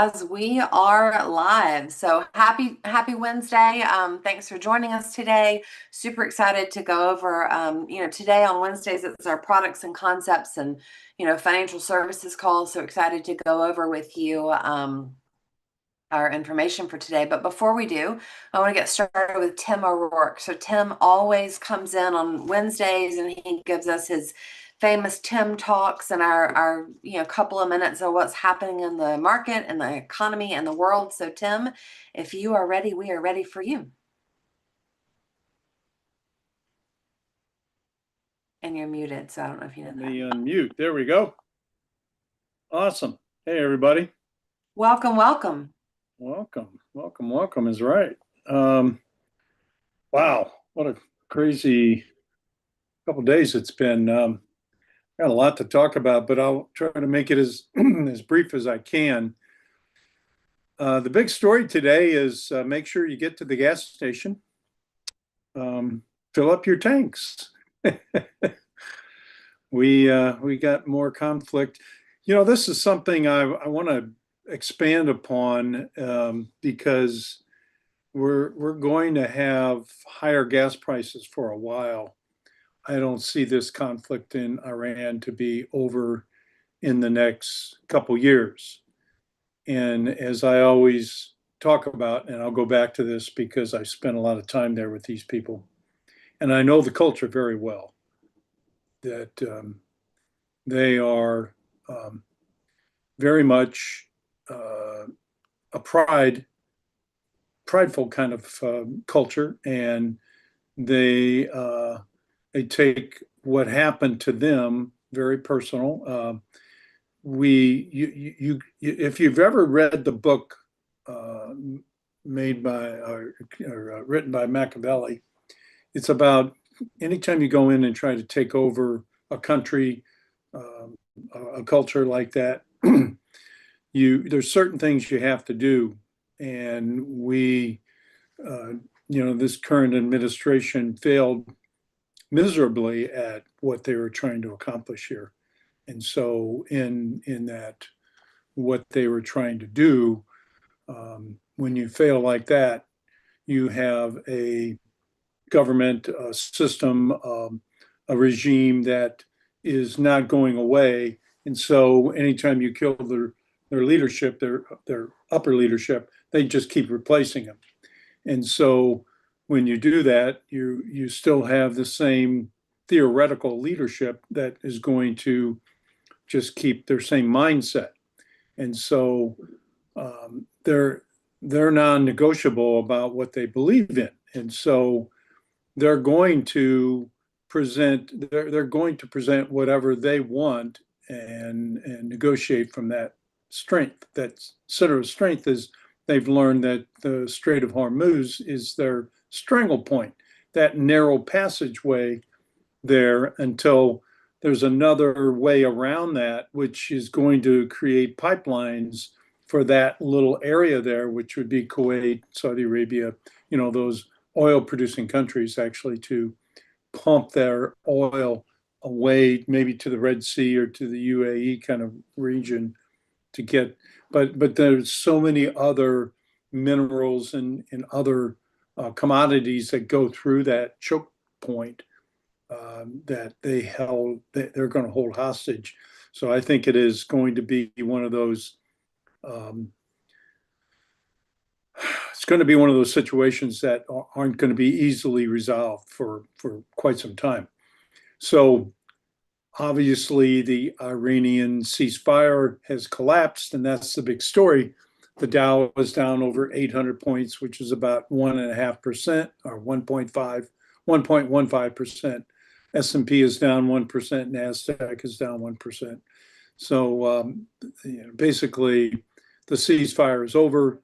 As we are live. So happy Wednesday. Thanks for joining us today. Super excited to go over, today on Wednesdays, it's our products and concepts and, financial services call. So excited to go over with you our information for today. But before we do, I want to get started with Tim O'Rourke. So Tim always comes in on Wednesdays and he gives us his famous Tim talks and our couple of minutes of what's happening in the market and the economy and the world. So Tim, if you are ready, we are ready for you. And you're muted, so I don't know if you know that. Let me unmute. There we go. Awesome. Hey, everybody. Welcome, welcome. Welcome is right. Wow, what a crazy couple days it's been. Got a lot to talk about, but I'll try to make it as as brief as I can. The big story today is make sure you get to the gas station, fill up your tanks. We got more conflict. This is something I want to expand upon because we're going to have higher gas prices for a while. I don't see this conflict in Iran to be over in the next couple years. And as I always talk about, and I'll go back to this because I spent a lot of time there with these people, and I know the culture very well, that they are very much a prideful kind of culture, and they take what happened to them very personal. If you've ever read the book made by or written by Machiavelli, it's about anytime you go in and try to take over a country, a culture like that, there's certain things you have to do, and this current administration failed miserably at what they were trying to accomplish here. And so in that, what they were trying to do, when you fail like that, you have a government, a system, a regime that is not going away. And so anytime you kill their leadership, their upper leadership, they just keep replacing them. And so when you do that, you still have the same theoretical leadership that is going to just keep their same mindset. And so they're non-negotiable about what they believe in. And so they're going to present whatever they want and negotiate from that strength. That center of strength is they've learned that the Strait of Hormuz is their strangle point, that narrow passageway there until there's another way around that, which is going to create pipelines for that little area there, which would be Kuwait, Saudi Arabia, those oil producing countries, actually, to pump their oil away maybe to the Red Sea or to the UAE kind of region to get, but there's so many other minerals and other commodities that go through that choke point that they're going to hold hostage. So I think it is going to be one of those it's going to be one of those situations that aren't going to be easily resolved for quite some time. So obviously the Iranian ceasefire has collapsed, and that's the big story. The Dow was down over 800 points, which is about 1.5% or 1.15%. S&P is down 1%, NASDAQ is down 1%. So basically the ceasefire is over,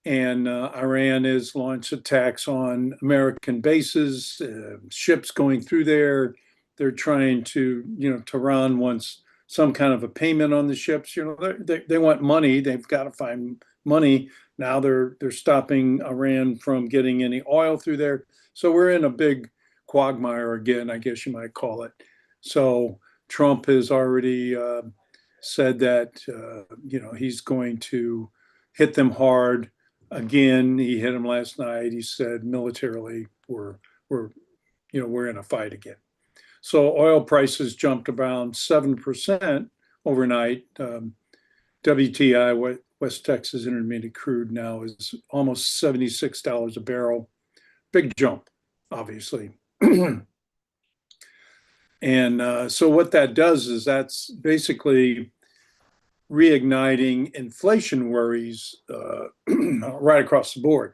and Iran has launched attacks on American bases, ships going through there. They're trying to, Tehran wants some kind of a payment on the ships. They want money. They've got to find money. Now they're stopping Iran from getting any oil through there. So we're in a big quagmire again, I guess you might call it. So Trump has already said that he's going to hit them hard again. He hit them last night. He said militarily we're we're in a fight again. So oil prices jumped around 7% overnight. WTI, West Texas Intermediate Crude, now is almost $76 a barrel. Big jump, obviously. And so what that does is that's basically reigniting inflation worries right across the board.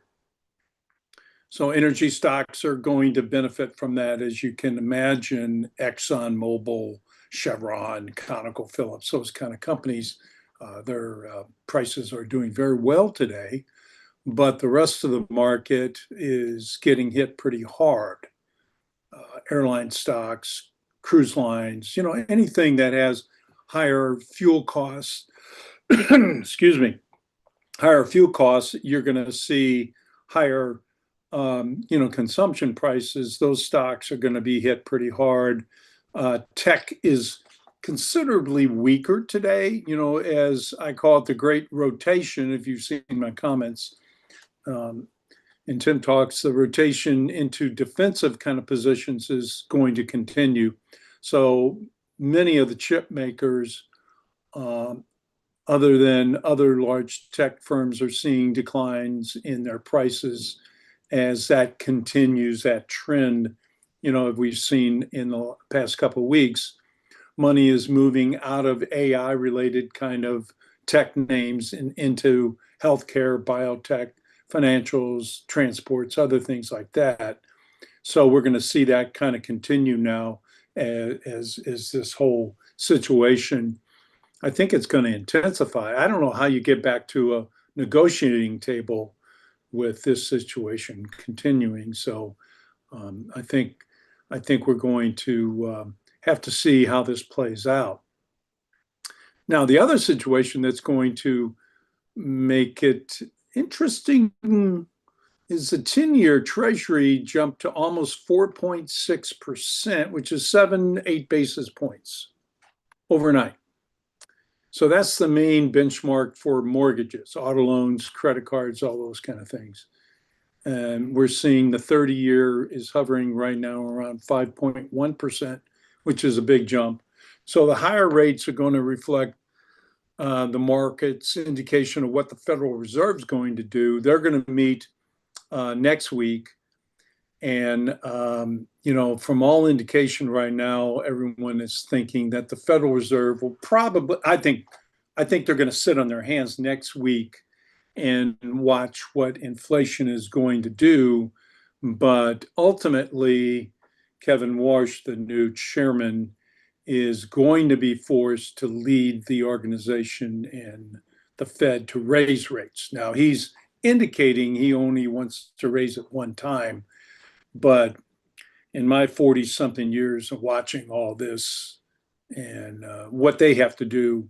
So energy stocks are going to benefit from that, as you can imagine. ExxonMobil, Chevron, ConocoPhillips, those kind of companies, their prices are doing very well today, but the rest of the market is getting hit pretty hard. Airline stocks, cruise lines, anything that has higher fuel costs, excuse me, higher fuel costs, you're going to see higher consumption prices. Those stocks are going to be hit pretty hard. Tech is considerably weaker today, as I call it, the great rotation. If you've seen my comments, and Tim talks, the rotation into defensive kind of positions is going to continue. So many of the chip makers, other than other large tech firms, are seeing declines in their prices as that continues, that trend, we've seen in the past couple of weeks. Money is moving out of AI related kind of tech names into healthcare, biotech, financials, transports, other things like that. So we're going to see that kind of continue now as this whole situation. I think it's going to intensify. I don't know how you get back to a negotiating table with this situation continuing. So I think we're going to have to see how this plays out. Now, the other situation that's going to make it interesting is the 10-year Treasury jumped to almost 4.6%, which is 7-8 basis points overnight. So that's the main benchmark for mortgages, auto loans, credit cards, all those kind of things. And we're seeing the 30-year is hovering right now around 5.1%, which is a big jump. So the higher rates are going to reflect the market's indication of what the Federal Reserve is going to do. They're going to meet next week. And, from all indication right now, everyone is thinking that the Federal Reserve will probably, I think they're going to sit on their hands next week and watch what inflation is going to do. But ultimately, Kevin Warsh, the new chairman, is going to be forced to lead the organization and the Fed to raise rates. Now, he's indicating he only wants to raise it one time. But in my 40-something years of watching all this and what they have to do,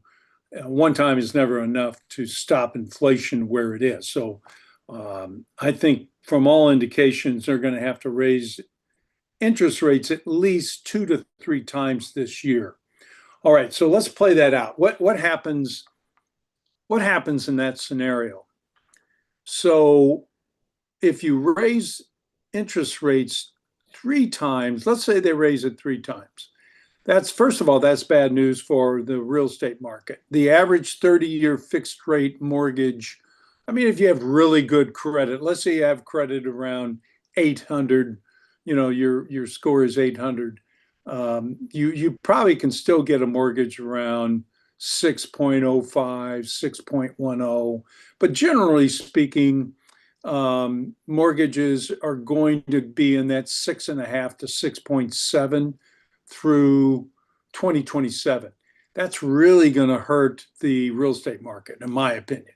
one time is never enough to stop inflation where it is. So I think from all indications, they're going to have to raise interest rates at least 2 to 3 times this year. All right, so let's play that out. What happens in that scenario? So if you raise interest rates 3 times, let's say they raise it 3 times. That's, first of all, that's bad news for the real estate market. The average 30-year fixed rate mortgage, I mean, if you have really good credit, let's say you have credit around 800, your score is 800, you probably can still get a mortgage around 6.05, 6.10. But generally speaking, mortgages are going to be in that 6.5 to 6.7 through 2027. That's really going to hurt the real estate market, in my opinion.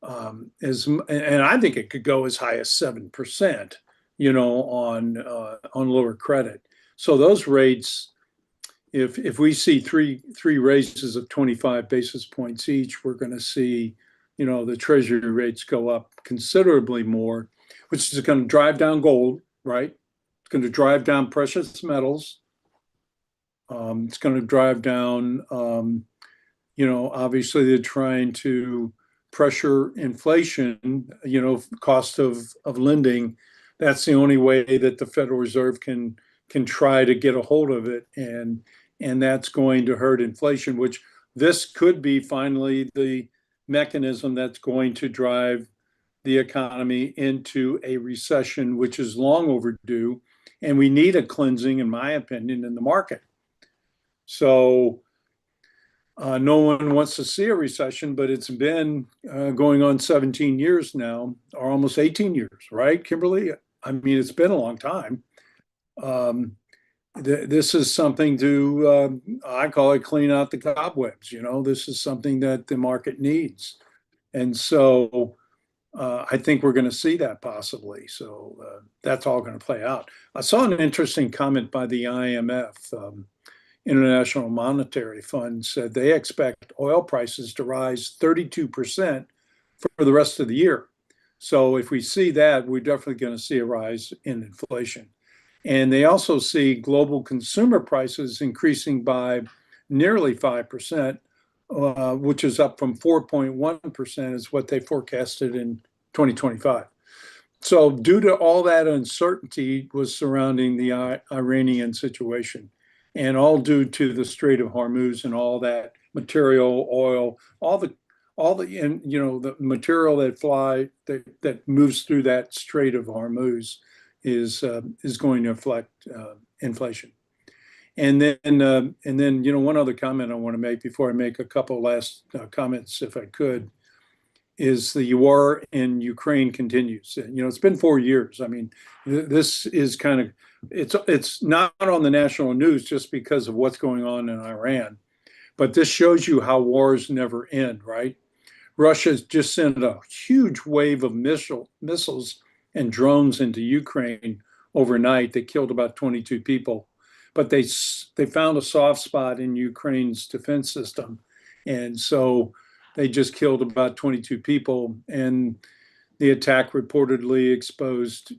And I think it could go as high as 7%, on lower credit. So those rates, if we see three raises of 25 basis points each, we're going to see, the Treasury rates go up considerably more, which is going to drive down gold, right? It's going to drive down precious metals. It's going to drive down, Obviously they're trying to pressure inflation, cost of lending. That's the only way that the Federal Reserve can try to get a hold of it, and that's going to hurt inflation, which this could be finally the mechanism that's going to drive the economy into a recession, which is long overdue. And we need a cleansing, in my opinion, in the market. So no one wants to see a recession, but it's been going on 17 years now, or almost 18 years, right, Kimberly? I mean, it's been a long time. Um, this is something to, I call it clean out the cobwebs. This is something that the market needs. And so I think we're going to see that possibly. So that's all going to play out. I saw an interesting comment by the IMF. International Monetary Fund said they expect oil prices to rise 32% for the rest of the year. So if we see that, we're definitely going to see a rise in inflation. And they also see global consumer prices increasing by nearly 5%, which is up from 4.1% is what they forecasted in 2025. So due to all that uncertainty was surrounding the Iranian situation, and all due to the Strait of Hormuz and all that material, oil, and the material that moves through that Strait of Hormuz is going to affect inflation. And then one other comment I want to make before I make a couple last comments, if I could, is the war in Ukraine continues. It's been 4 years. I mean, this is kind of it's not on the national news just because of what's going on in Iran, but this shows you how wars never end, right? Russia's just sent a huge wave of missiles and drones into Ukraine overnight. They killed about 22 people, but they found a soft spot in Ukraine's defense system, and so they just killed about 22 people. And the attack reportedly exposed,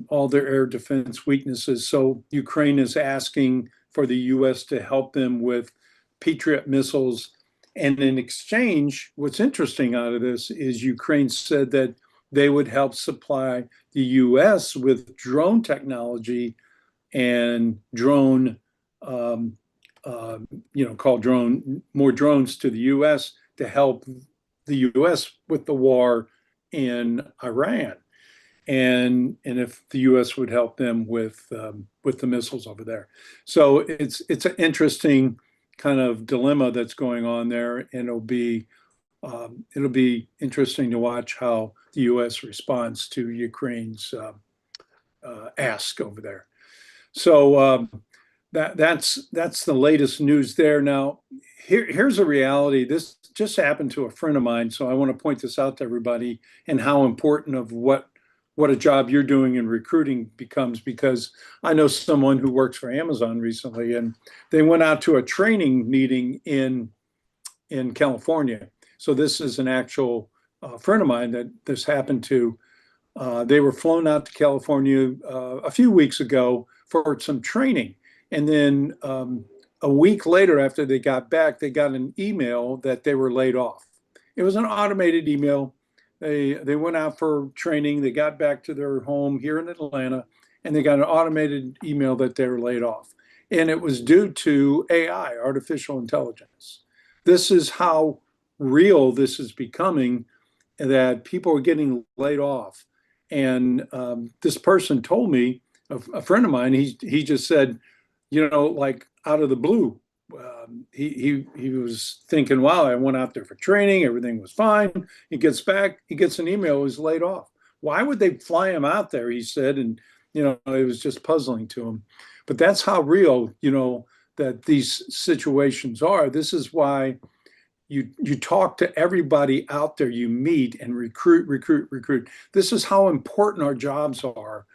all their air defense weaknesses. So Ukraine is asking for the U.S. to help them with Patriot missiles. And in exchange, what's interesting out of this is Ukraine said that they would help supply the U.S. with drone technology and called more drones to the U.S. to help the U.S. with the war in Iran, and if the U.S. would help them with the missiles over there. So it's an interesting kind of dilemma that's going on there, and it'll be interesting to watch how the U.S. responds to Ukraine's ask over there. So that's the latest news there. Now, here's a reality. This just happened to a friend of mine, so I want to point this out to everybody and how important of what a job you're doing in recruiting becomes, because I know someone who works for Amazon recently, and they went out to a training meeting in California. So this is an actual friend of mine that this happened to. They were flown out to California a few weeks ago for some training. And then a week later, after they got back, they got an email that they were laid off. It was an automated email. They went out for training. They got back to their home here in Atlanta, and they got an automated email that they were laid off. And it was due to AI, artificial intelligence. This is how real this is becoming, that people are getting laid off. And this person told me, a friend of mine, he just said, like out of the blue, he was thinking, wow, I went out there for training, everything was fine. He gets back, he gets an email, he's laid off. Why would they fly him out there? He said, and it was just puzzling to him. But that's how real, that these situations are. This is why you talk to everybody out there you meet and recruit. This is how important our jobs are,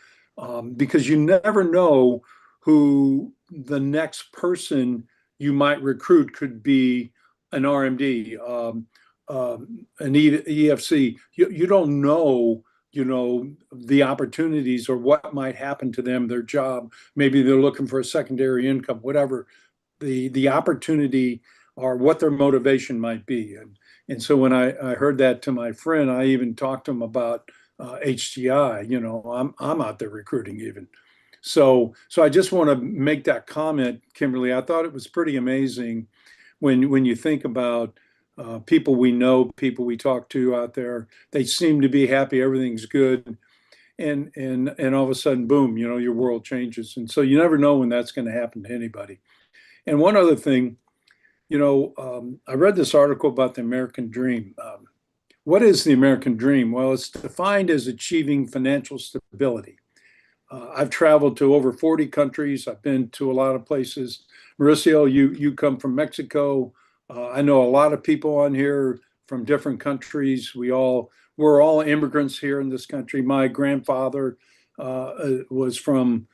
because you never know who the next person you might recruit could be. An RMD, an EFC. You don't know, the opportunities or what might happen to them, their job. Maybe they're looking for a secondary income, whatever. The opportunity or what their motivation might be. And so when I heard that to my friend, I even talked to him about HTI. You know, I'm out there recruiting even. So I just want to make that comment, Kimberly. I thought it was pretty amazing when you think about people we know, people we talk to out there. They seem to be happy, everything's good, and all of a sudden, boom, you know, your world changes. And so you never know when that's going to happen to anybody. And one other thing, you know, I read this article about the American dream. What is the American dream? Well, it's defined as achieving financial stability. I've traveled to over 40 countries. I've been to a lot of places. Mauricio, you come from Mexico. I know a lot of people on here from different countries. We're all immigrants here in this country. My grandfather was from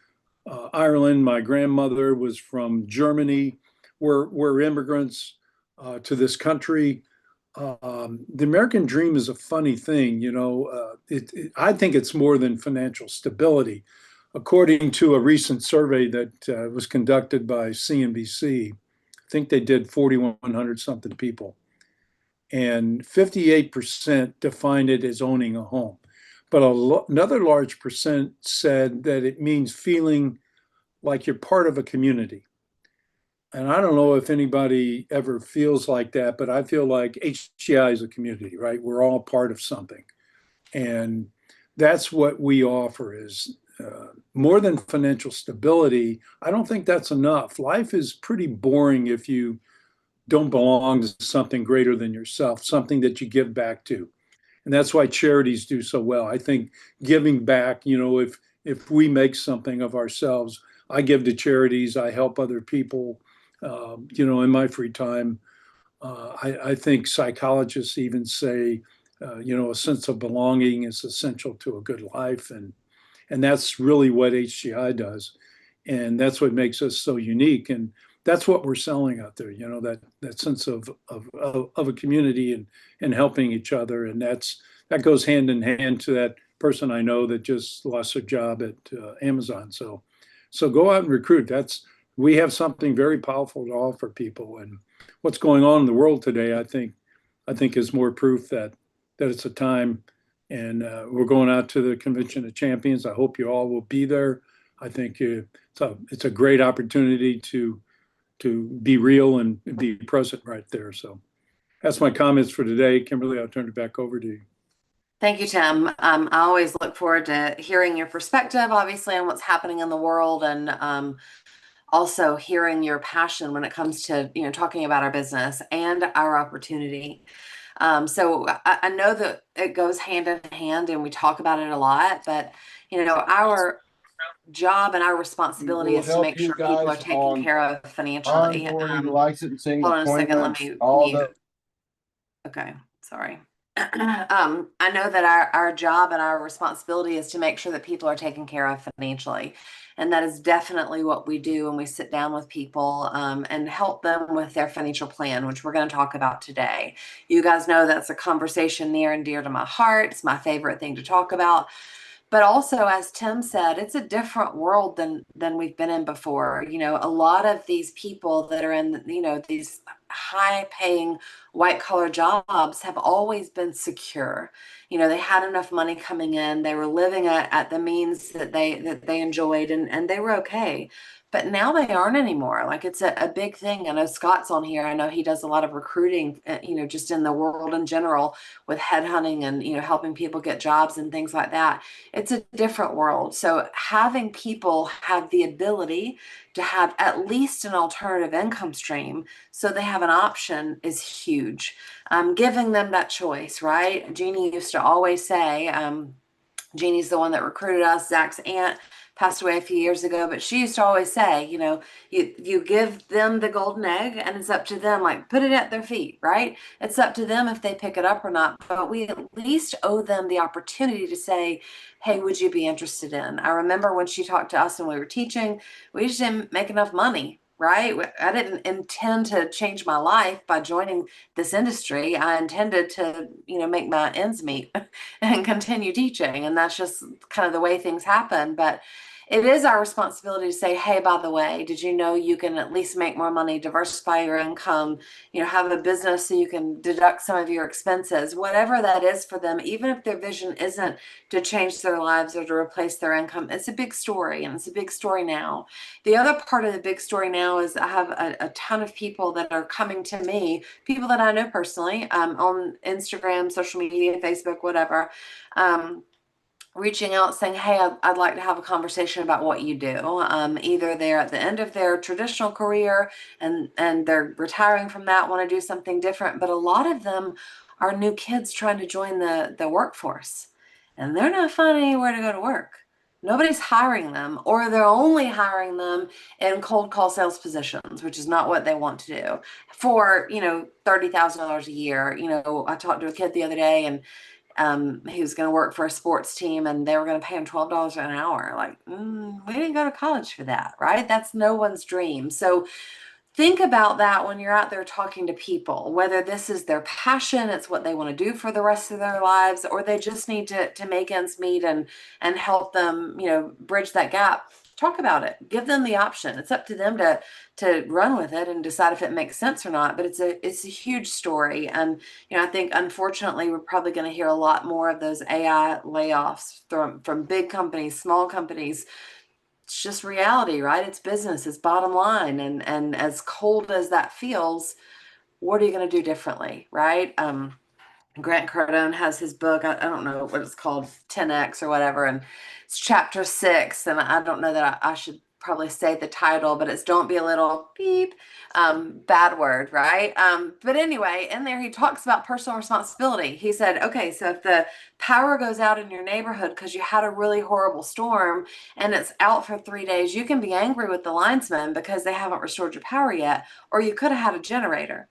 Ireland. My grandmother was from Germany. We're immigrants to this country. The American dream is a funny thing, you know. I think it's more than financial stability. According to a recent survey that was conducted by CNBC, I think they did 4,100 something people, and 58% defined it as owning a home. But another large percent said that it means feeling like you're part of a community. And I don't know if anybody ever feels like that, but I feel like HGI is a community, right? We're all part of something. And that's what we offer is more than financial stability. I don't think that's enough. Life is pretty boring if you don't belong to something greater than yourself, something that you give back to. And that's why charities do so well. I think giving back, you know, if we make something of ourselves, I give to charities, I help other people, you know, in my free time. I think psychologists even say, you know, a sense of belonging is essential to a good life, and that's really what HGI does, and that's what makes us so unique, and that's what we're selling out there. You know, that sense of a community and helping each other, and that goes hand in hand to that person I know that just lost their job at Amazon. So go out and recruit. We have something very powerful to offer people, and what's going on in the world today, I think is more proof that it's a time. And we're going out to the Convention of Champions. I hope you all will be there. I think it's a great opportunity to be real and be present right there. So that's my comments for today. Kimberly, I'll turn it back over to you. Thank you, Tim. I always look forward to hearing your perspective, obviously, on what's happening in the world, and also hearing your passion when it comes to, you know, talking about our business and our opportunity. So I know that it goes hand in hand, and we talk about it a lot, but you know, our job and our We responsibility will is to help make you sure people are guys taken on care of financially. onboarding, licensing, Hold on a second, let appointments, me all mute. the. Okay, sorry. I know that our job and our responsibility is to make sure that people are taken care of financially. And that is definitely what we do when we sit down with people and help them with their financial plan, which we're going to talk about today. You guys know that's a conversation near and dear to my heart. It's my favorite thing to talk about. But also, as Tim said, it's a different world than we've been in before. You know, a lot of these people that are in, you know, these high paying white collar jobs have always been secure. You know, they had enough money coming in, they were living at the means that they enjoyed, and they were okay. But now they aren't anymore. Like, it's a big thing. I know Scott's on here. I know he does a lot of recruiting, you know, just in the world in general, with headhunting and, you know, helping people get jobs and things like that. It's a different world. So having people have the ability to have at least an alternative income stream so they have an option is huge. Giving them that choice, right? Jeannie used to always say, Jeannie's the one that recruited us. Zach's aunt passed away a few years ago, but she used to always say, you know, you give them the golden egg, and it's up to them, like, put it at their feet, right? It's up to them if they pick it up or not, but we at least owe them the opportunity to say, hey, would you be interested in? I remember when she talked to us when we were teaching, we just didn't make enough money. Right? I didn't intend to change my life by joining this industry. I intended to, you know, make my ends meet and continue teaching. And that's just kind of the way things happen. But it is our responsibility to say, hey, by the way, did you know you can at least make more money, diversify your income, have a business so you can deduct some of your expenses, whatever that is for them, even if their vision isn't to change their lives or to replace their income. It's a big story, and it's a big story now. The other part of the big story now is I have a ton of people that are coming to me, people that I know personally, on Instagram, social media, Facebook, whatever, reaching out saying, hey, I'd like to have a conversation about what you do. Either they're at the end of their traditional career and they're retiring from that, want to do something different. But a lot of them are new kids trying to join the workforce, and they're not finding anywhere to go to work. Nobody's hiring them, or they're only hiring them in cold call sales positions, which is not what they want to do for, $30,000 a year. I talked to a kid the other day, and he was going to work for a sports team, and they were going to pay him $12 an hour. Like, we didn't go to college for that, right? That's no one's dream. So think about that when you're out there talking to people, whether this is their passion, it's what they want to do for the rest of their lives, or they just need to make ends meet and help them, bridge that gap. Talk about it. Give them the option. It's up to them to run with it and decide if it makes sense or not. But it's a huge story. And I think unfortunately we're probably going to hear a lot more of those AI layoffs from big companies, small companies. It's just reality, right? It's business, it's bottom line. And as cold as that feels, what are you going to do differently, right? Grant Cardone has his book. I don't know what it's called, 10X or whatever, and it's chapter 6. And I don't know that I should probably say the title, but it's "Don't Be a Little Beep," bad word, right? But anyway, in there he talks about personal responsibility. He said, okay, so if the power goes out in your neighborhood because you had a really horrible storm and it's out for 3 days, you can be angry with the linesman because they haven't restored your power yet, or you could have had a generator.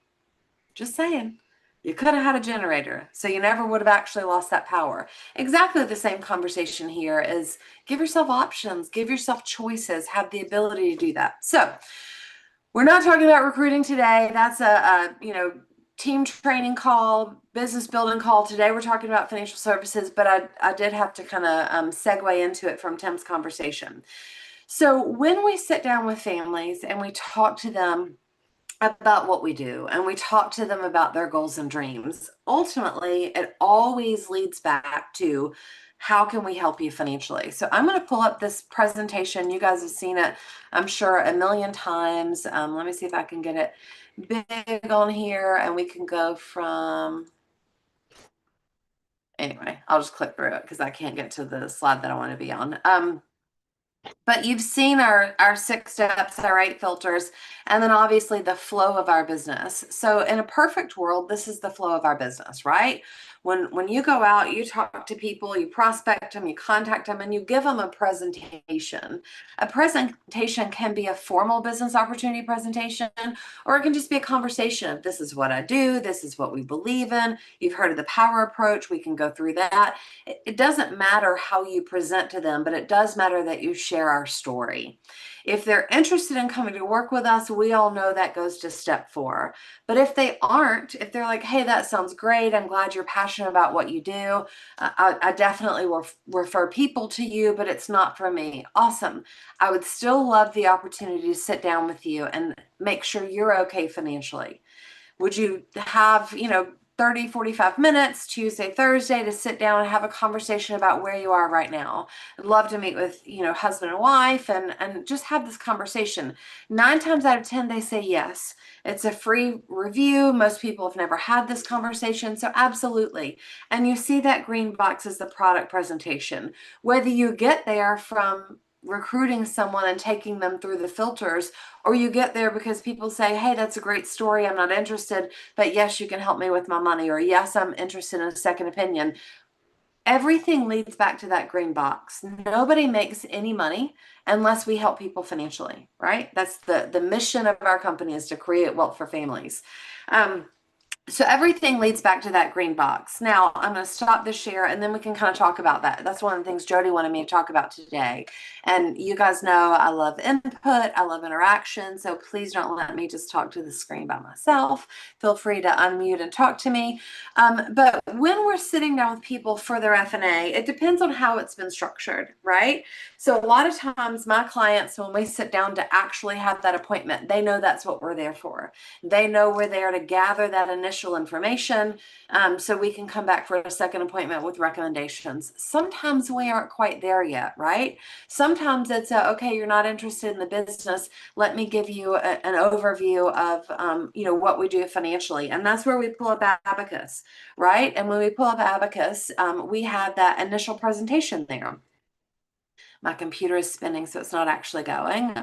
Just saying. You could have had a generator, so you never would have actually lost that power. Exactly the same conversation here is give yourself options, give yourself choices, have the ability to do that. So we're not talking about recruiting today. That's a team training call, business building call. Today we're talking about financial services, but I did have to kind of segue into it from Tim's conversation. So when we sit down with families and we talk to them about what we do and we talk to them about their goals and dreams, ultimately it always leads back to how can we help you financially. So I'm going to pull up this presentation. You guys have seen it, I'm sure, a million times. Let me see if I can get it big on here, and we can go from, anyway, I'll just click through it because I can't get to the slide that I want to be on. But you've seen our 6 steps, our 8 filters, and then obviously the flow of our business. So in a perfect world, this is the flow of our business, right? When you go out, you talk to people, you prospect them, you contact them, and you give them a presentation. A presentation can be a formal business opportunity presentation, or it can just be a conversation of this is what I do, this is what we believe in. You've heard of the power approach. We can go through that. It doesn't matter how you present to them, but it does matter that you share our story. If they're interested in coming to work with us, we all know that goes to step 4. But if they aren't, if they're like, hey, that sounds great, I'm glad you're passionate about what you do, I definitely will refer people to you, but it's not for me. Awesome. I would still love the opportunity to sit down with you and make sure you're okay financially. Would you have, 30, 45 minutes, Tuesday, Thursday, to sit down and have a conversation about where you are right now? I'd love to meet with, husband and wife and just have this conversation. 9 times out of 10, they say yes. It's a free review. Most people have never had this conversation, so absolutely. And you see that green box as the product presentation. Whether you get there from recruiting someone and taking them through the filters, or you get there because people say, hey, that's a great story, I'm not interested, but yes, you can help me with my money, or yes, I'm interested in a second opinion. Everything leads back to that green box. Nobody makes any money unless we help people financially, right? That's the mission of our company, is to create wealth for families. So everything leads back to that green box. Now I'm going to stop the share and then we can kind of talk about that. That's one of the things Jody wanted me to talk about today. And you guys know I love input, I love interaction. So please don't let me just talk to the screen by myself. Feel free to unmute and talk to me. But when we're sitting down with people for their FNA, it depends on how it's been structured, right? So a lot of times my clients, when we sit down to actually have that appointment, they know that's what we're there for. They know we're there to gather that initial information so we can come back for a second appointment with recommendations. Sometimes we aren't quite there yet, right? Sometimes it's okay, you're not interested in the business. Let me give you an overview of what we do financially. And that's where we pull up Abacus, right? And when we pull up Abacus, we have that initial presentation there. My computer is spinning, so it's not actually going.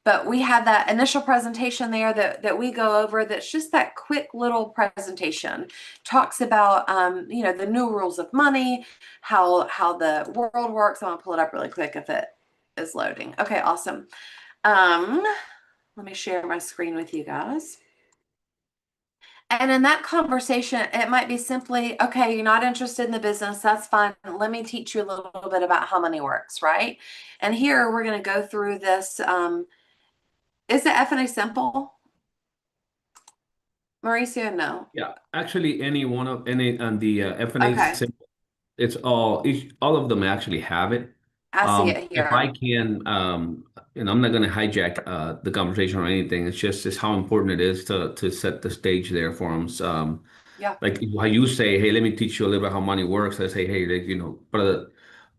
But we have that initial presentation there that we go over. That's just that quick little presentation. Talks about the new rules of money, how the world works. I'm gonna pull it up really quick if it is loading. Okay, awesome. Let me share my screen with you guys. And in that conversation, it might be simply, okay, you're not interested in the business. That's fine. Let me teach you a little bit about how money works, right? And here we're going to go through this. Is the FNA simple? Mauricio, no. Yeah, actually, any one of any and the FNA Okay, it's all of them actually have it. I see it If I here. can, and I'm not going to hijack the conversation or anything. It's how important it is to set the stage there for them. Yeah. Like how you say, hey, let me teach you a little bit how money works. I say, hey, like,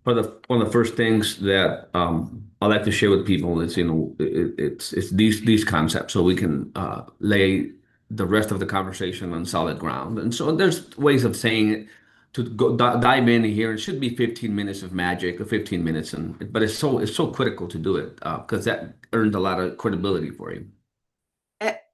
one of the first things that I like to share with people is, it's these concepts so we can lay the rest of the conversation on solid ground. And so there's ways of saying it to go dive in here. It should be 15 minutes of magic or 15 minutes, but it's so critical to do it because that earns a lot of credibility for you.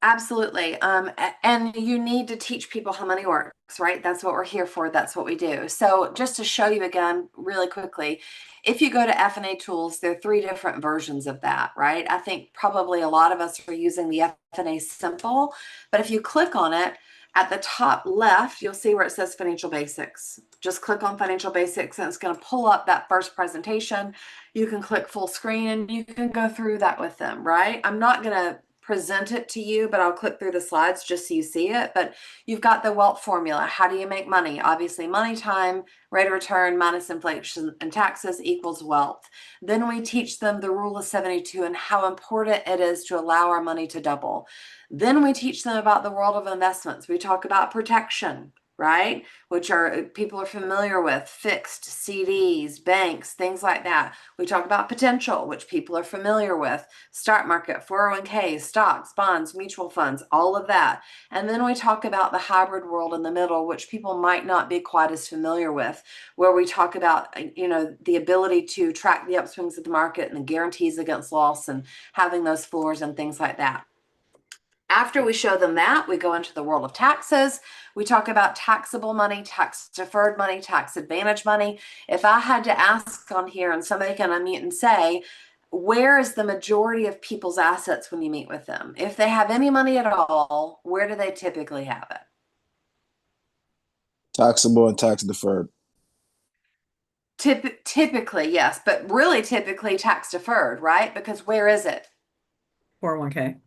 Absolutely. And you need to teach people how money works, right? That's what we're here for. That's what we do. So just to show you again really quickly, if you go to FNA tools, there are three different versions of that, right? I think probably a lot of us are using the FNA simple, but if you click on it at the top left, you'll see where it says financial basics. Just click on financial basics and it's going to pull up that first presentation. You can click full screen and you can go through that with them, right? I'm not going to present it to you, but I'll click through the slides just so you see it. But you've got the wealth formula. How do you make money? Obviously, money time, rate of return minus inflation and taxes equals wealth. Then we teach them the rule of 72 and how important it is to allow our money to double. Then we teach them about the world of investments. We talk about protection, right? Which are people are familiar with, fixed CDs, banks, things like that. We talk about potential, which people are familiar with, stock market, 401ks, stocks, bonds, mutual funds, all of that. And then we talk about the hybrid world in the middle, which people might not be quite as familiar with, where we talk about, the ability to track the upswings of the market and the guarantees against loss and having those floors and things like that. After we show them that, we go into the world of taxes. We talk about taxable money, tax deferred money, tax advantage money. If I had to ask on here and somebody can unmute and say, where is the majority of people's assets when you meet with them? If they have any money at all, where do they typically have it? Taxable and tax deferred. Typically, yes, but really typically tax deferred, right? Because where is it? 401k.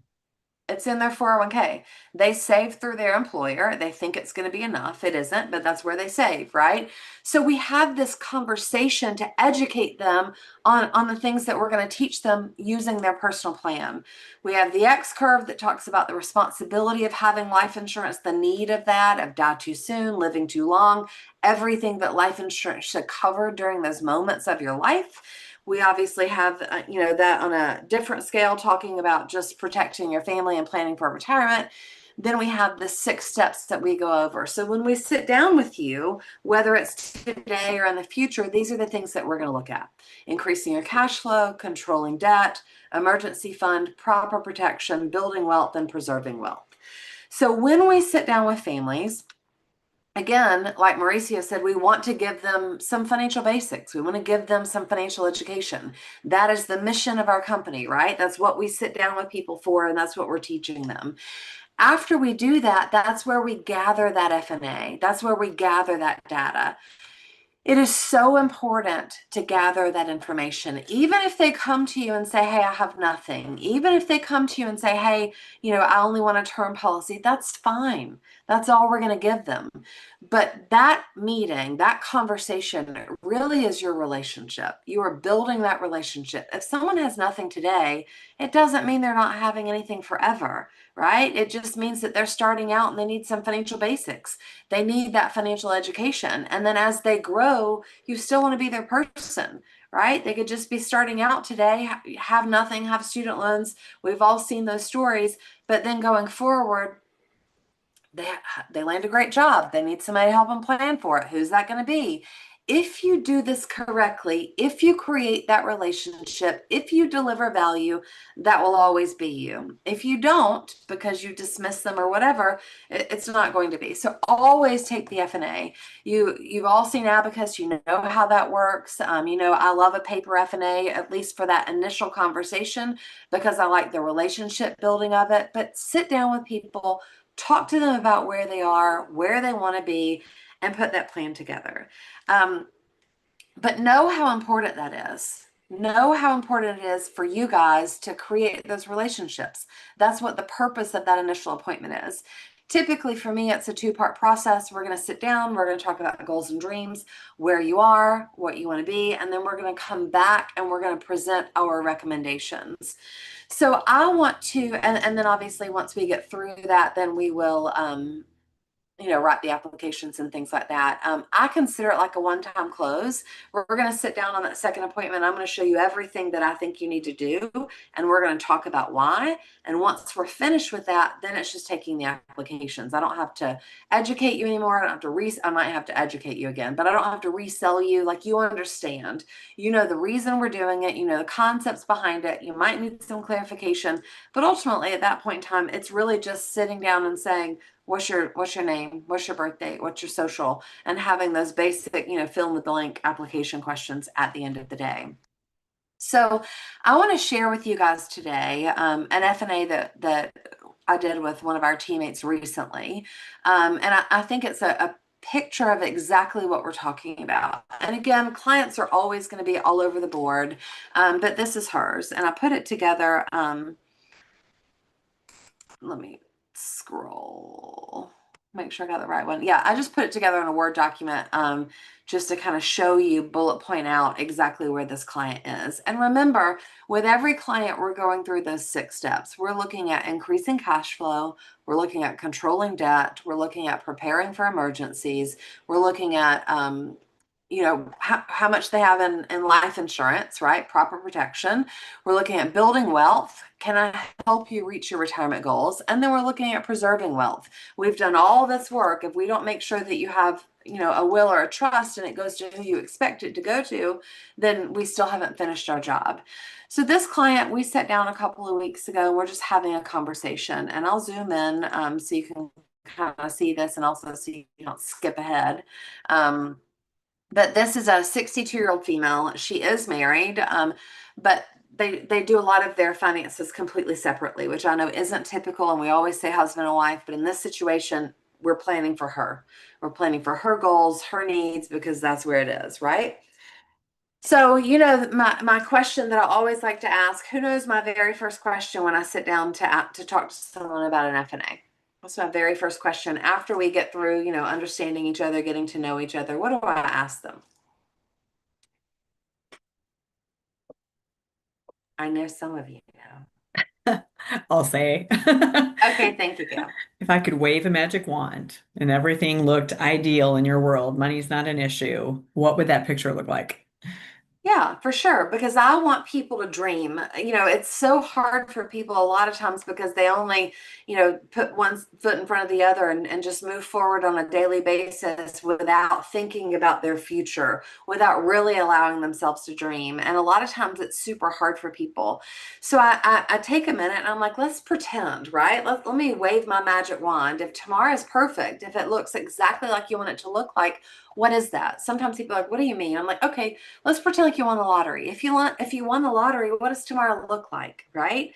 It's in their 401k. They save through their employer. They think it's going to be enough. It isn't, but that's where they save, right? So we have this conversation to educate them on the things that we're going to teach them using their personal plan. We have the X curve that talks about the responsibility of having life insurance, the need of that, of die too soon, living too long, everything that life insurance should cover during those moments of your life. We obviously have, that on a different scale, talking about just protecting your family and planning for retirement. Then we have the 6 steps that we go over. So when we sit down with you, whether it's today or in the future, these are the things that we're going to look at. Increasing your cash flow, controlling debt, emergency fund, proper protection, building wealth, and preserving wealth. So when we sit down with families, again, like Mauricio said, we want to give them some financial basics. We want to give them some financial education. That is the mission of our company, right? That's what we sit down with people for, and that's what we're teaching them. After we do that, that's where we gather that FNA. That's where we gather that data. It is so important to gather that information. Even if they come to you and say, hey, I have nothing. Even if they come to you and say, hey, I only want a term policy, that's fine. That's all we're going to give them. But that meeting, that conversation really is your relationship. You are building that relationship. If someone has nothing today, it doesn't mean they're not having anything forever, right? It just means that they're starting out and they need some financial basics. They need that financial education. And then as they grow, you still want to be their person, right? They could just be starting out today, have nothing, have student loans. We've all seen those stories. But then going forward, they land a great job. They need somebody to help them plan for it. Who's that going to be? If you do this correctly, if you create that relationship, if you deliver value, that will always be you. If you don't, because you dismiss them or whatever, it's not going to be. So always take the FNA. You've all seen Abacus. You know how that works. I love a paper FNA, at least for that initial conversation, because I like the relationship building of it. But sit down with people, talk to them about where they are, where they want to be, and put that plan together. But know how important that is. Know how important it is for you guys to create those relationships. That's what the purpose of that initial appointment is. Typically for me, it's a two-part process. We're going to sit down, we're going to talk about goals and dreams, where you are, what you want to be, and then we're going to come back and we're going to present our recommendations. So I want to, and then obviously once we get through that, then we will write the applications and things like that. I consider it like a one-time close. We're going to sit down on that second appointment. I'm going to show you everything that I think you need to do, and we're going to talk about why. And once we're finished with that, then it's just taking the applications. I don't have to educate you anymore. I don't have to I might have to educate you again, but I don't have to resell you. Like, you understand, the reason we're doing it, the concepts behind it. You might need some clarification, but ultimately at that point in time, it's really just sitting down and saying, what's your name? What's your birthday? What's your social? And having those basic, fill in the blank application questions at the end of the day. So I want to share with you guys today an FNA that I did with one of our teammates recently. And I think it's a picture of exactly what we're talking about. And again, clients are always going to be all over the board, but this is hers. And I put it together. Let me scroll, make sure I got the right one. Yeah, I just put it together in a Word document just to kind of show you, bullet point out exactly where this client is. And remember, with every client, we're going through those 6 steps. We're looking at increasing cash flow. We're looking at controlling debt. We're looking at preparing for emergencies. We're looking at how much they have in life insurance, right? Proper protection. We're looking at building wealth. Can I help you reach your retirement goals? And then we're looking at preserving wealth. We've done all this work. If we don't make sure that you have, a will or a trust and it goes to who you expect it to go to, then we still haven't finished our job. So this client, we sat down a couple of weeks ago and we're just having a conversation, and I'll zoom in so you can kind of see this and also so you don't skip ahead. But this is a 62-year-old female. She is married, but they do a lot of their finances completely separately, which I know isn't typical. And we always say husband and wife, but in this situation, we're planning for her. We're planning for her goals, her needs, because that's where it is, right? So, my question that I always like to ask, who knows my very first question when I sit down to talk to someone about an FNA? That's my very first question after we get through, understanding each other, getting to know each other. What do I ask them? I know some of you know. I'll say. Okay, thank you, Gail. If I could wave a magic wand and everything looked ideal in your world, money's not an issue, what would that picture look like? Yeah, for sure. Because I want people to dream. It's so hard for people a lot of times because they only, put one foot in front of the other and just move forward on a daily basis without thinking about their future, without really allowing themselves to dream. And a lot of times it's super hard for people. So I take a minute and I'm like, let's pretend, right? Let me wave my magic wand. If tomorrow is perfect, if it looks exactly like you want it to look like, what is that? Sometimes people are like, what do you mean? I'm like, okay, let's pretend like you won the lottery. If you won the lottery, what does tomorrow look like, right?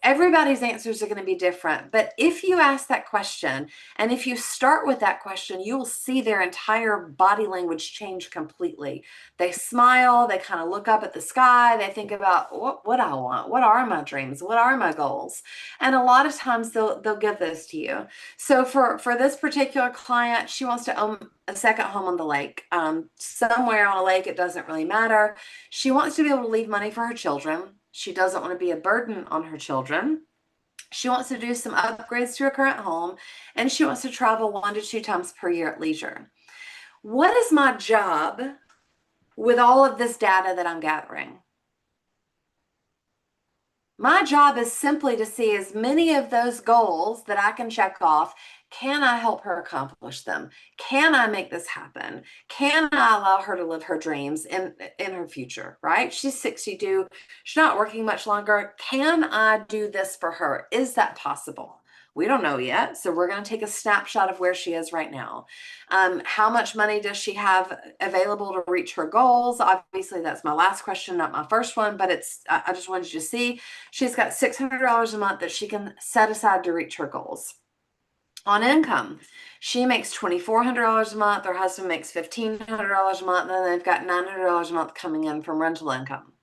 everybody's answers are going to be different. But if you ask that question, and if you start with that question, you will see their entire body language change completely. They smile, they kind of look up at the sky, they think about what I want, what are my dreams, what are my goals? And a lot of times they'll give those to you. So for this particular client, she wants to own a second home on the lake, somewhere on a lake. It doesn't really matter. She wants to be able to leave money for her children. She doesn't want to be a burden on her children. She wants to do some upgrades to her current home, and she wants to travel 1 to 2 times per year at leisure. What is my job with all of this data that I'm gathering? My job is simply to see as many of those goals that I can check off. Can I help her accomplish them? Can I make this happen? Can I allow her to live her dreams in her future, right? She's 62. She's not working much longer. Can I do this for her? Is that possible? We don't know yet. So we're going to take a snapshot of where she is right now. How much money does she have available to reach her goals? Obviously, that's my last question, not my first one, but I just wanted you to see she's got $600 a month that she can set aside to reach her goals. On income, she makes $2,400 a month. Her husband makes $1,500 a month. And then they've got $900 a month coming in from rental income.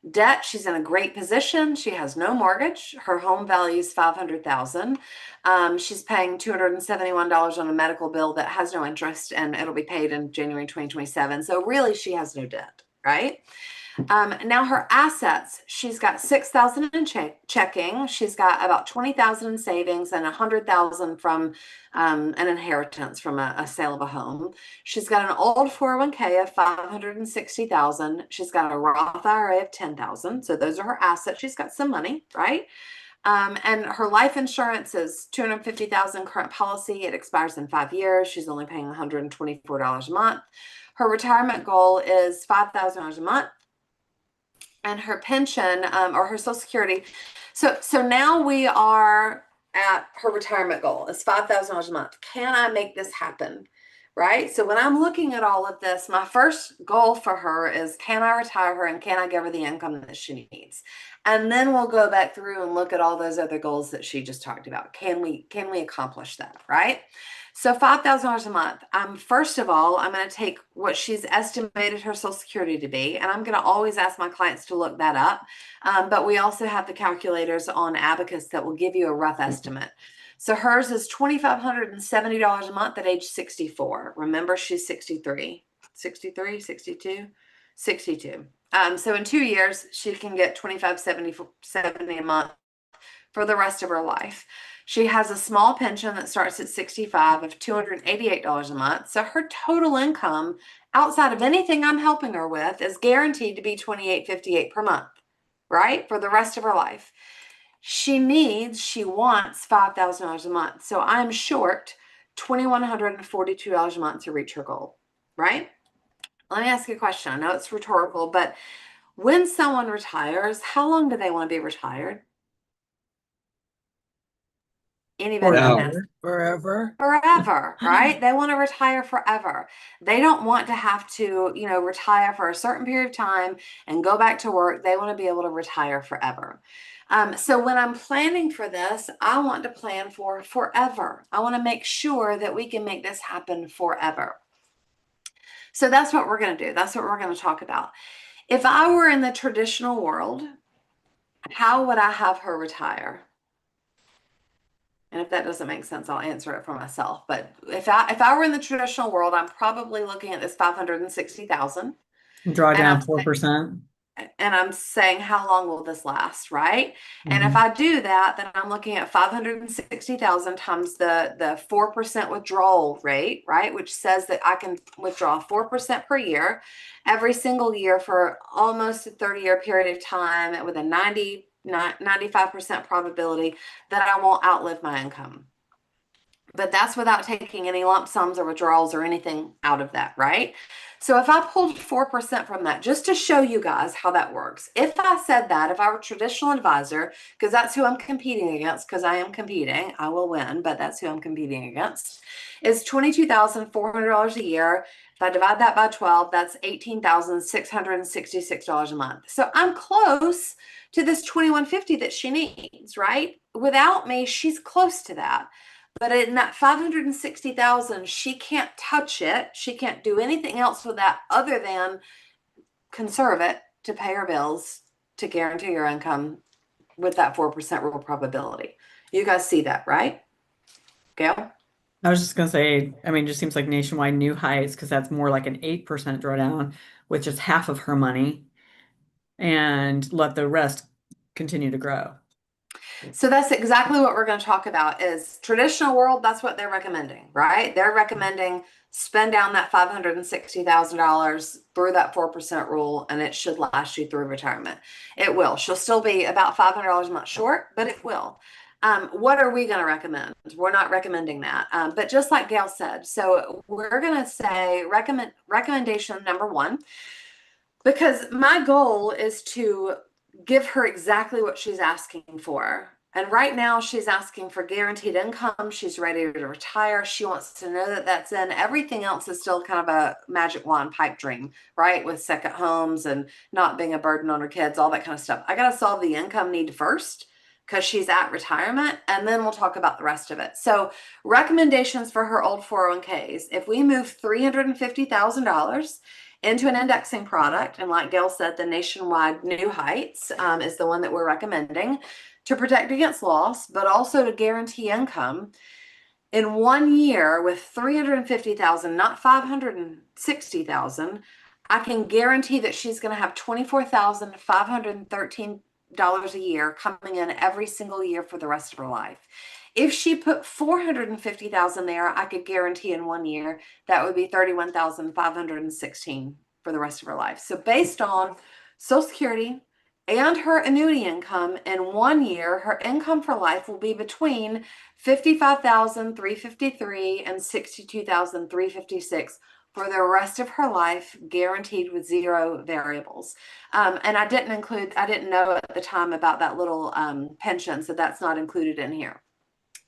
Debt, she's in a great position. She has no mortgage. Her home value is $500,000. She's paying $271 on a medical bill that has no interest, and it'll be paid in January 2027. So really, she has no debt, right? Now her assets, she's got $6,000 in checking. She's got about $20,000 in savings and $100,000 from an inheritance from a sale of a home. She's got an old 401k of $560,000. She's got a Roth IRA of $10,000. So those are her assets. She's got some money, right? And her life insurance is $250,000 current policy. It expires in 5 years. She's only paying $124 a month. Her retirement goal is $5,000 a month. And her pension or her Social Security. So now we are at her retirement goal is $5,000 a month. Can I make this happen? Right? So when I'm looking at all of this, my first goal for her is, can I retire her and can I give her the income that she needs? And then we'll go back through and look at all those other goals that she just talked about. Can we accomplish that? Right? So $5,000 a month. First of all, I'm going to take what she's estimated her Social Security to be, and I'm going to always ask my clients to look that up. But we also have the calculators on Abacus that will give you a rough estimate. So hers is $2,570 a month at age 64. Remember, she's 63, 62. So in 2 years, she can get $2,570 a month for the rest of her life. She has a small pension that starts at 65 of $288 a month. So her total income outside of anything I'm helping her with is guaranteed to be $2,858 per month, right? For the rest of her life. She wants $5,000 a month. So I'm short $2,142 a month to reach her goal, right? Let me ask you a question. I know it's rhetorical, but when someone retires, how long do they want to be retired? Anybody can answer. Forever. Forever, right? They want to retire forever. They don't want to have to, retire for a certain period of time and go back to work. They want to be able to retire forever. So when I'm planning for this, I want to plan for forever. I want to make sure that we can make this happen forever. So that's what we're going to do. That's what we're going to talk about. If I were in the traditional world, how would I have her retire? And if that doesn't make sense, I'll answer it for myself. But if I were in the traditional world, I'm probably looking at this $560,000. Draw down 4%. And I'm saying, how long will this last, right? And if I do that, then I'm looking at 560,000 times the 4% withdrawal rate, right? Which says that I can withdraw 4% per year, every single year for almost a 30-year period of time with a 95% probability that I won't outlive my income. But that's without taking any lump sums or withdrawals or anything out of that, right? So if I pulled 4% from that, just to show you guys how that works, if I said that, if I were a traditional advisor, because that's who I'm competing against, because I am competing, I will win, but that's who I'm competing against, is $22,400 a year. If I divide that by 12, that's $18,666 a month. So I'm close to this 2150 that she needs, right? Without me, she's close to that. But in that 560,000, she can't touch it. She can't do anything else with that other than conserve it to pay her bills, to guarantee her income with that 4% rule probability. You guys see that, right? Gail? I was just gonna say, I mean, it just seems like Nationwide new heights because that's more like an 8% drawdown with just half of her money and let the rest continue to grow. So that's exactly what we're going to talk about is traditional world. That's what they're recommending, right? They're recommending spend down that $560,000 through that 4% rule, and it should last you through retirement. It will. She'll still be about $500 a month short, but it will. What are we going to recommend? We're not recommending that. But just like Gail said, so we're going to say recommendation number one, because my goal is to give her exactly what she's asking for. And right now she's asking for guaranteed income. She's ready to retire. She wants to know that that's in. Everything else is still kind of a magic wand pipe dream, right? With second homes and not being a burden on her kids, all that kind of stuff. I got to solve the income need first because she's at retirement, and then we'll talk about the rest of it. So recommendations for her old 401ks. If we move $350,000 into an indexing product, and like Gail said, the Nationwide New Heights is the one that we're recommending to protect against loss, but also to guarantee income. In 1 year with 350,000, not 560,000, I can guarantee that she's going to have $24,513 a year coming in every single year for the rest of her life. If she put 450,000 there, I could guarantee in 1 year that would be 31,516 for the rest of her life. So based on Social Security and her annuity income in 1 year, her income for life will be between 55,353 and 62,356 for the rest of her life, guaranteed with zero variables. And I didn't know at the time about that little pension, so that's not included in here.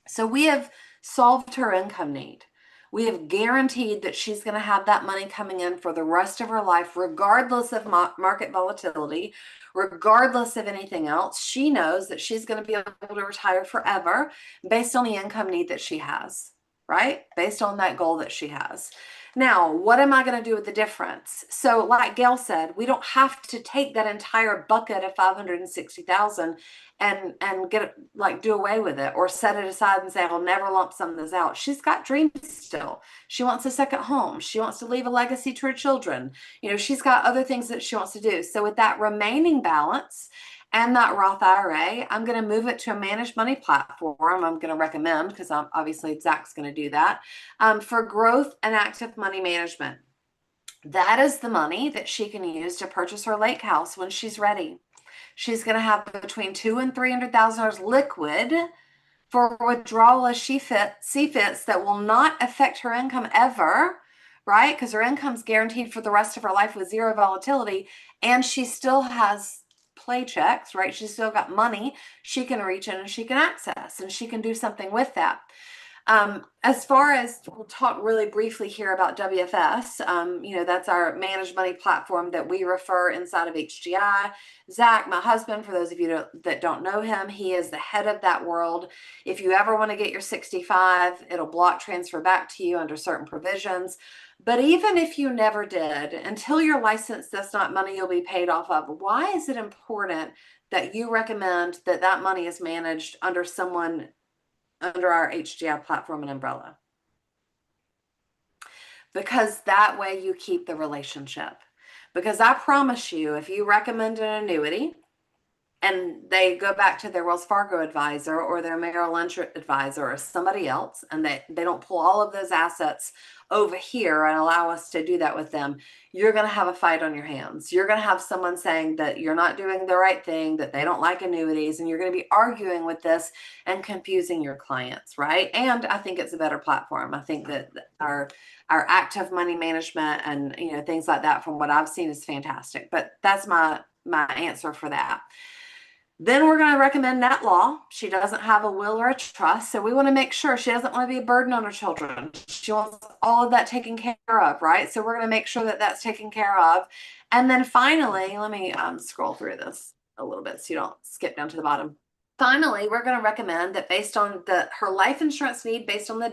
So we have solved her income need. We have guaranteed that she's going to have that money coming in for the rest of her life, regardless of market volatility, regardless of anything else. She knows that she's going to be able to retire forever based on the income need that she has, right? Based on that goal that she has. Now, what am I going to do with the difference? So like Gail said, we don't have to take that entire bucket of 560,000 and get it, like, do away with it or set it aside and say, I'll never lump sum this out. She's got dreams still. She wants a second home. She wants to leave a legacy to her children. You know, she's got other things that she wants to do. So with that remaining balance and that Roth IRA, I'm going to move it to a managed money platform. I'm going to recommend, because obviously Zach's going to do that, for growth and active money management. That is the money that she can use to purchase her lake house when she's ready. She's going to have between $200,000 and $300,000 liquid for withdrawal as she see fits that will not affect her income ever, right? Because her income's guaranteed for the rest of her life with zero volatility, and she still has play checks, right? She's still got money she can reach in and she can access, and she can do something with that. As far as, we'll talk really briefly here about WFS, you know, that's our managed money platform that we refer inside of HGI. Zach, my husband, for those of you that don't know him, he is the head of that world. If you ever want to get your 65, it'll block transfer back to you under certain provisions. But even if you never did, until you're licensed, that's not money you'll be paid off of. Why is it important that you recommend that that money is managed under someone under our HGI platform and umbrella? Because that way you keep the relationship. Because I promise you, if you recommend an annuity and they go back to their Wells Fargo advisor or their Merrill Lynch advisor or somebody else, and they don't pull all of those assets over here and allow us to do that with them, you're going to have a fight on your hands. You're going to have someone saying that you're not doing the right thing, that they don't like annuities, and you're going to be arguing with this and confusing your clients, right? And I think it's a better platform. I think that our active money management and things like that, from what I've seen, is fantastic. But that's my answer for that. Then we're going to recommend Nat Law. She doesn't have a will or a trust, so we want to make sure she doesn't want to be a burden on her children. She wants all of that taken care of, right? So we're going to make sure that that's taken care of. And then finally, let me scroll through this a little bit so you don't skip down to the bottom. Finally, we're going to recommend that based on her life insurance need, based on the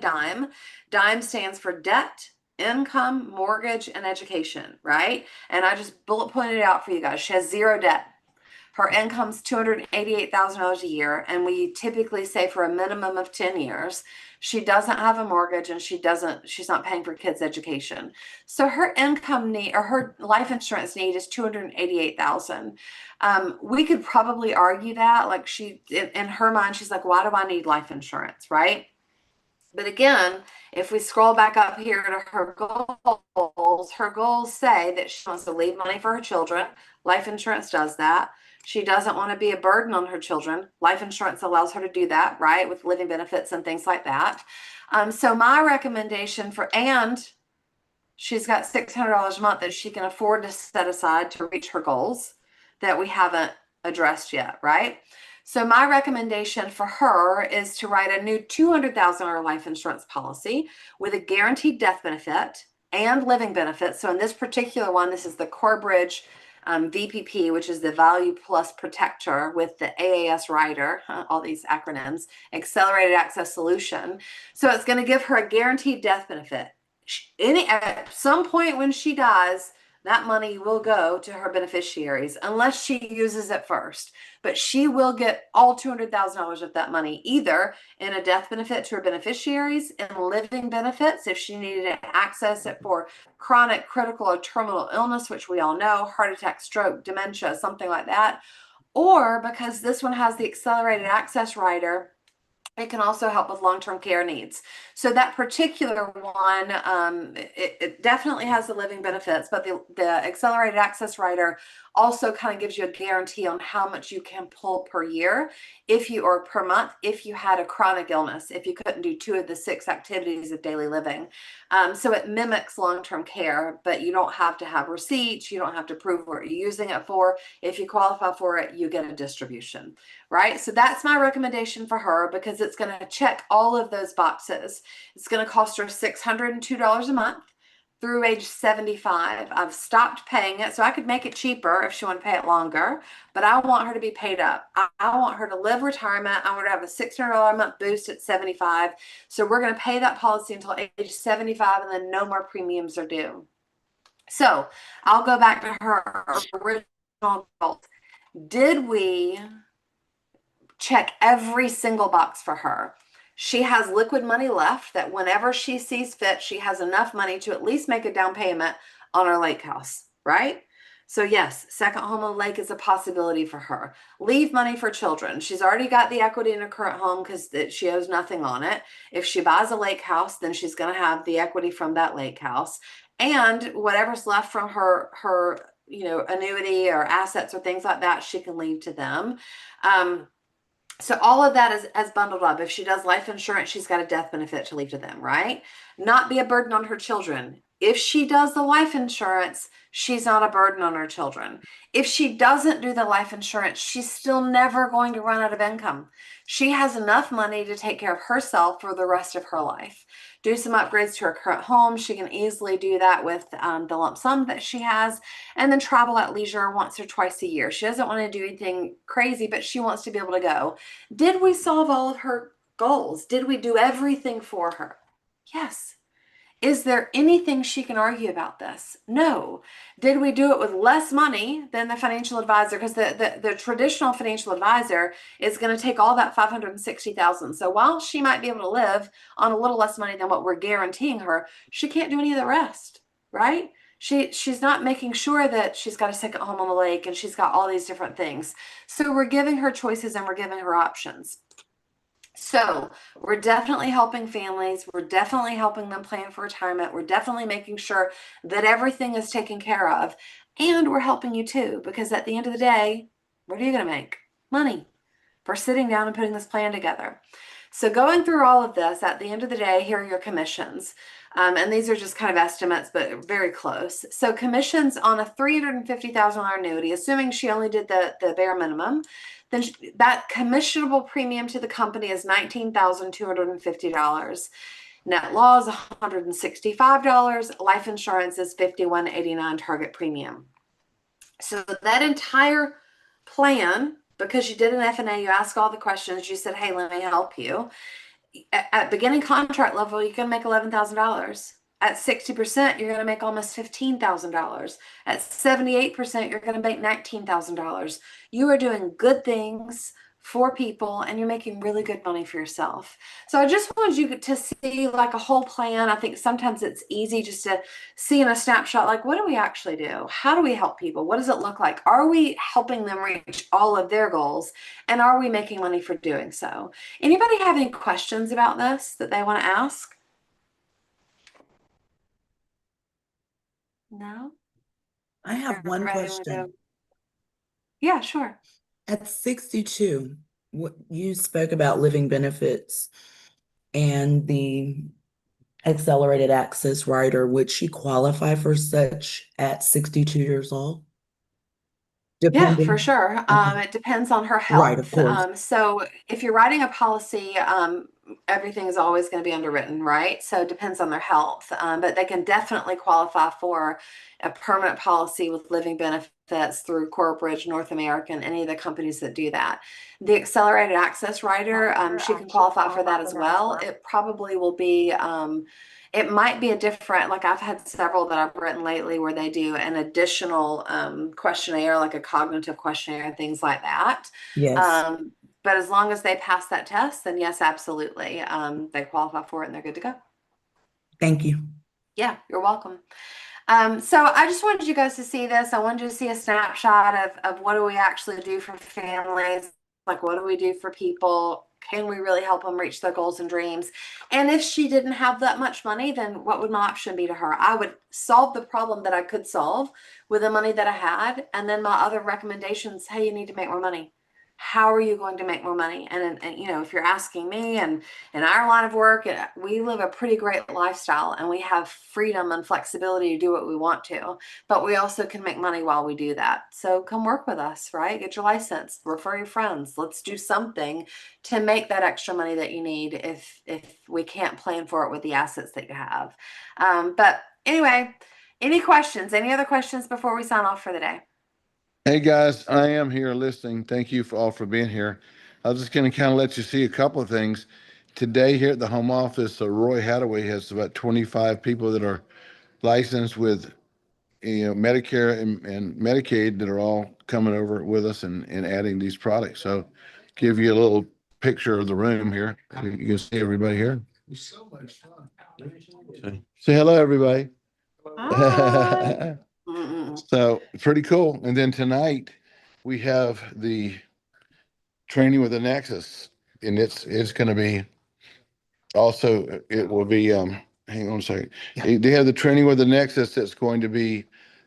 DIME stands for debt, income, mortgage, and education, right? And I just bullet pointed it out for you guys. She has zero debt. Her income's $288,000 a year, and we typically say for a minimum of 10 years. She doesn't have a mortgage, and she's not paying for kids' education. So her income need, or her life insurance need, is $288,000. We could probably argue that, like, in her mind, she's like, why do I need life insurance, right? But again, if we scroll back up here to her goals say that she wants to leave money for her children. Life insurance does that. She doesn't want to be a burden on her children. Life insurance allows her to do that, right? With living benefits and things like that. So my recommendation and she's got $600 a month that she can afford to set aside to reach her goals that we haven't addressed yet, right? So my recommendation for her is to write a new $200,000 life insurance policy with a guaranteed death benefit and living benefits. So in this particular one, this is the Corebridge VPP, which is the Value Plus Protector with the AAS rider, all these acronyms, Accelerated Access Solution. So it's going to give her a guaranteed death benefit. At some point when she dies, that money will go to her beneficiaries unless she uses it first. But she will get all $200,000 of that money, either in a death benefit to her beneficiaries, in living benefits if she needed to access it for chronic, critical, or terminal illness, which we all know, heart attack, stroke, dementia, something like that. Or because this one has the accelerated access rider, it can also help with long-term care needs. So that particular one, it definitely has the living benefits, but the accelerated access rider also kind of gives you a guarantee on how much you can pull per year or per month if you had a chronic illness, if you couldn't do 2 of the 6 activities of daily living. So it mimics long-term care, but you don't have to have receipts. You don't have to prove what you're using it for. If you qualify for it, you get a distribution, right? So that's my recommendation for her, because it's going to check all of those boxes. It's going to cost her $602 a month through age 75. I've stopped paying it, so I could make it cheaper if she wanted to pay it longer, but I want her to be paid up. I want her to live retirement. I want her to have a $600 a month boost at 75. So we're going to pay that policy until age 75, and then no more premiums are due. So I'll go back to her original goals. Did we check every single box for her? She has liquid money left that whenever she sees fit, she has enough money to at least make a down payment on her lake house, right? So yes, second home on the lake is a possibility for her. Leave money for children. She's already got the equity in her current home because she owes nothing on it. If she buys a lake house, then she's going to have the equity from that lake house. And whatever's left from her annuity or assets or things like that, she can leave to them. So all of that is as bundled up. If she does life insurance, she's got a death benefit to leave to them, right? Not be a burden on her children. If she does the life insurance, she's not a burden on her children. If she doesn't do the life insurance, she's still never going to run out of income. She has enough money to take care of herself for the rest of her life. Do some upgrades to her current home. She can easily do that with the lump sum that she has, and then travel at leisure once or twice a year. She doesn't want to do anything crazy, but she wants to be able to go. Did we solve all of her goals? Did we do everything for her? Yes. Is there anything she can argue about this? No. Did we do it with less money than the financial advisor? Because the traditional financial advisor is going to take all that $560,000. So while she might be able to live on a little less money than what we're guaranteeing her, she can't do any of the rest, right? She's not making sure that she's got a second home on the lake and she's got all these different things. So we're giving her choices and we're giving her options. So we're definitely helping families. We're definitely helping them plan for retirement. We're definitely making sure that everything is taken care of. And we're helping you too, because at the end of the day, what are you going to make? Money for sitting down and putting this plan together. So going through all of this, at the end of the day, here are your commissions. And these are just kind of estimates, but very close. So commissions on a $350,000 annuity, assuming she only did the bare minimum, then that commissionable premium to the company is $19,250. Net law is $165. Life insurance is $51.89 target premium. So that entire plan, because you did an FNA, you asked all the questions, you said, hey, let me help you. At beginning contract level, you can make $11,000. At 60%, you're going to make almost $15,000. At 78%, you're going to make $19,000. You are doing good things for people and you're making really good money for yourself. So I just wanted you to see like a whole plan. I think sometimes it's easy just to see in a snapshot, like, what do we actually do? How do we help people? What does it look like? Are we helping them reach all of their goals? And are we making money for doing so? Anybody have any questions about this that they want to ask? No? I have one Everybody wanna question. do- Yeah, sure. At 62, what you spoke about living benefits and the accelerated access rider, would she qualify for such at 62 years old? Yeah, for Depending. sure. Okay. It depends on her Right, of health. course. So if you're writing a policy, everything is always going to be underwritten, right? So it depends on their health. But they can definitely qualify for a permanent policy with living benefits through Corbridge, North American, any of the companies that do that. The accelerated access rider, she can qualify for that as well. It probably will be, it might be a different, like I've had several that I've written lately where they do an additional questionnaire, like a cognitive questionnaire and things like that. Yes. But as long as they pass that test, then yes, absolutely. They qualify for it and they're good to go. Thank you. Yeah, you're welcome. So I just wanted you guys to see this. I wanted you to see a snapshot of what do we actually do for families? Like, what do we do for people? Can we really help them reach their goals and dreams? And if she didn't have that much money, then what would my option be to her? I would solve the problem that I could solve with the money that I had. And then my other recommendations, hey, you need to make more money. How are you going to make more money? And you know, if you're asking me, and in our line of work, we live a pretty great lifestyle and we have freedom and flexibility to do what we want to, but we also can make money while we do that. So come work with us, right? Get your license, refer your friends. Let's do something to make that extra money that you need if we can't plan for it with the assets that you have. But anyway, any questions? Any other questions before we sign off for the day? Hey guys, I am here listening. Thank you all for being here. I was just going to kind of let you see a couple of things. Today here at the home office, Roy Hadaway has about 25 people that are licensed with Medicare and Medicaid that are all coming over with us and adding these products. So give you a little picture of the room here. You can see everybody here. So much fun. Say hello, everybody. Hi. Mm-mm. So pretty cool. And then tonight we have the training with the Nexus, and it's going to be also it will be hang on a second. They have the training with the Nexus that's going to be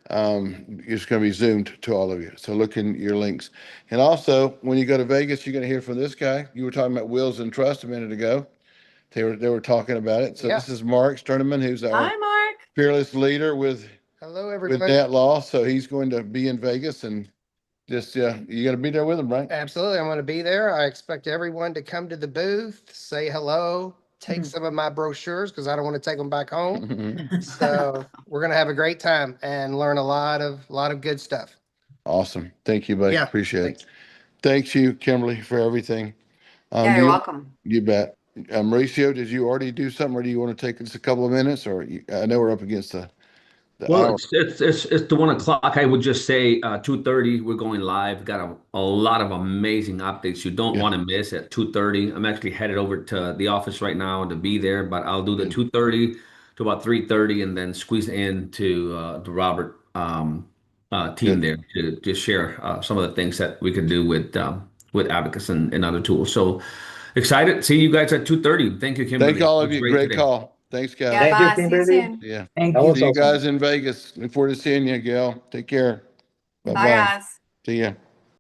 it's going to be zoomed to all of you. So look in your links. And also when you go to Vegas, you're going to hear from this guy. You were talking about Wills and Trust a minute ago. They were talking about it. So Yeah. this is Mark Sterneman, who's our Hi, Mark. fearless leader with Hello, with everybody. that law. So he's going to be in Vegas and just you're going to be there with him, right? Absolutely. I'm going to be there. I expect everyone to come to the booth, say hello, take some of my brochures because I don't want to take them back home. So we're going to have a great time and learn a lot of good stuff. Awesome. Thank you, buddy. Yeah. Appreciate Thanks. it. Thanks you, Kimberly, for everything. Yeah, you're you, welcome. you bet. Mauricio, did you already do something or do you want to take us a couple of minutes or I know we're up against the Well, hour. it's the 1 o'clock. I would just say 2:30. We're going live. Got a lot of amazing updates you don't Yeah. want to miss at 2:30. I'm actually headed over to the office right now to be there, but I'll do the Good. 2:30. to about 3:30, and then squeeze into the Robert team Good. there to just share some of the things that we can do with Abacus and other tools. So excited. See you guys at 2:30. Thank you, Thank Kimberly. all It of was you. great Great today. call. Thanks, Yeah, guys. Thank you, bye. See you Kimberly. soon. Yeah. Thank That you. was See you awesome. guys in Vegas. Look forward to seeing you, Gail. Take care. Bye, Bye-bye. guys. See ya.